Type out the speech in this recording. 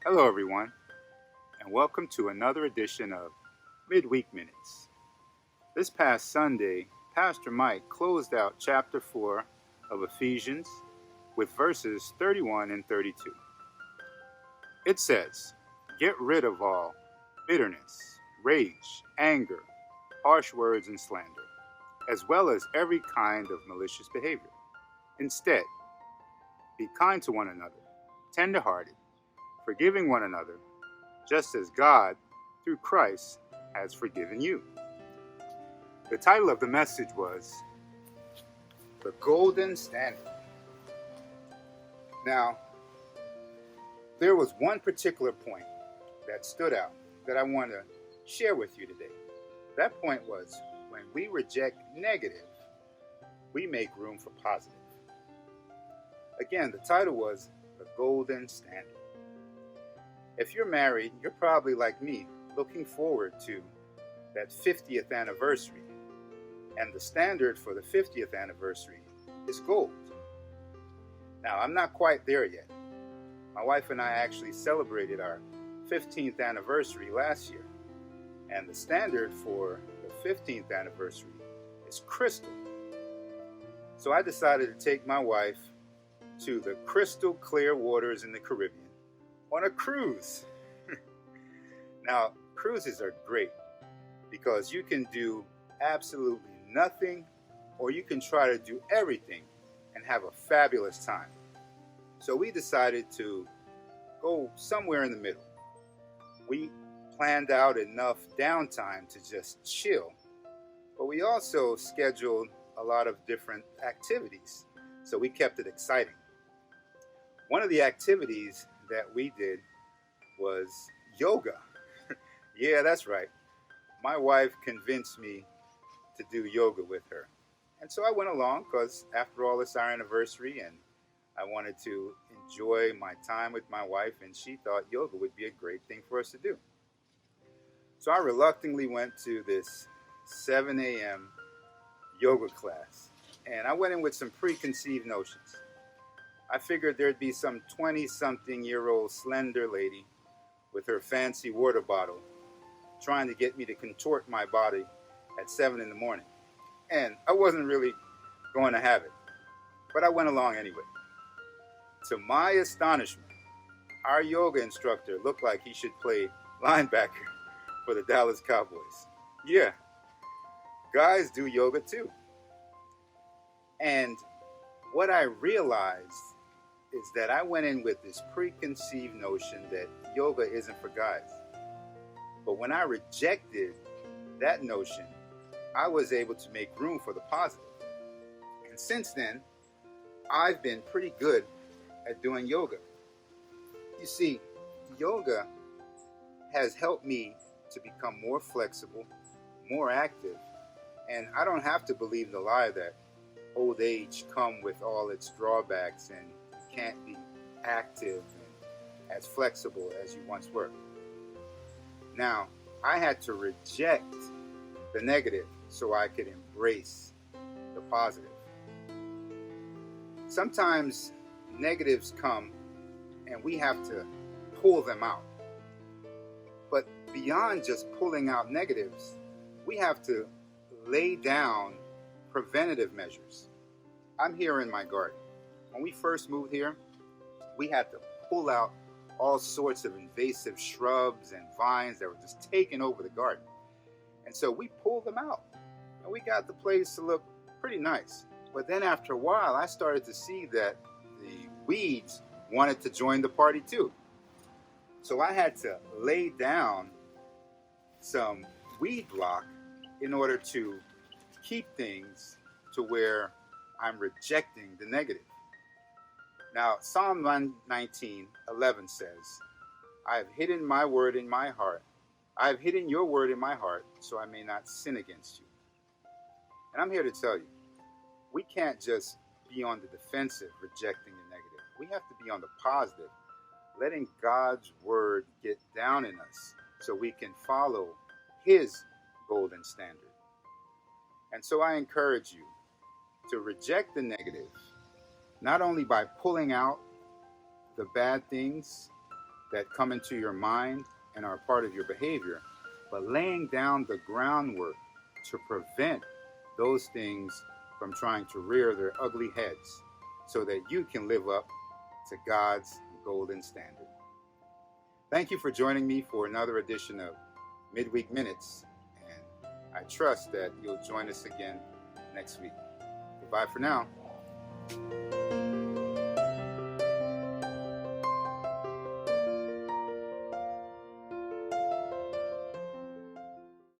Hello, everyone, and welcome to another edition of Midweek Minutes. This past Sunday, Pastor Mike closed out chapter 4 of Ephesians with verses 31 and 32. It says, "Get rid of all bitterness, rage, anger, harsh words, and slander, as well as every kind of malicious behavior. Instead, be kind to one another, tender-hearted, forgiving one another, just as God, through Christ, has forgiven you." The title of the message was The Golden Standard. Now, there was one particular point that stood out that I want to share with you today. That point was when we reject negative, we make room for positive. Again, the title was The Golden Standard. If you're married, you're probably like me, looking forward to that 50th anniversary. And the standard for the 50th anniversary is gold. Now, I'm not quite there yet. My wife and I actually celebrated our 15th anniversary last year. And the standard for the 15th anniversary is crystal. So I decided to take my wife to the crystal clear waters in the Caribbean on a cruise. Now, cruises are great because you can do absolutely nothing, or you can try to do everything and have a fabulous time. So we decided to go somewhere in the middle. We planned out enough downtime to just chill, but we also scheduled a lot of different activities, so we kept it exciting. One of the activities that we did was yoga. Yeah, that's right. My wife convinced me to do yoga with her. And so I went along because after all, it's our anniversary and I wanted to enjoy my time with my wife, and she thought yoga would be a great thing for us to do. So I reluctantly went to this 7 a.m. yoga class, and I went in with some preconceived notions. I figured there'd be some 20-something-year-old slender lady with her fancy water bottle trying to get me to contort my body at 7 in the morning. And I wasn't really going to have it, but I went along anyway. To my astonishment, our yoga instructor looked like he should play linebacker for the Dallas Cowboys. Yeah, guys do yoga too. And what I realized is that I went in with this preconceived notion that yoga isn't for guys. But when I rejected that notion, I was able to make room for the positive. And since then, I've been pretty good at doing yoga. You see, yoga has helped me to become more flexible, more active, and I don't have to believe the lie that old age comes with all its drawbacks and you can't be active and as flexible as you once were. Now, I had to reject the negative so I could embrace the positive. Sometimes negatives come and we have to pull them out. But beyond just pulling out negatives, we have to lay down preventative measures. I'm here in my garden. When we first moved here, we had to pull out all sorts of invasive shrubs and vines that were just taking over the garden. And so we pulled them out and we got the place to look pretty nice. But then after a while, I started to see that the weeds wanted to join the party too. So I had to lay down some weed block in order to keep things to where I'm rejecting the negative. Now, Psalm 119:11 says, "I have hidden my word in my heart. I have hidden your word in my heart so I may not sin against you." And I'm here to tell you, we can't just be on the defensive rejecting the negative. We have to be on the positive, letting God's word get down in us so we can follow his golden standard. And so I encourage you to reject the negative, not only by pulling out the bad things that come into your mind and are part of your behavior, but laying down the groundwork to prevent those things from trying to rear their ugly heads so that you can live up to God's golden standard. Thank you for joining me for another edition of Midweek Minutes, and I trust that you'll join us again next week. Goodbye for now.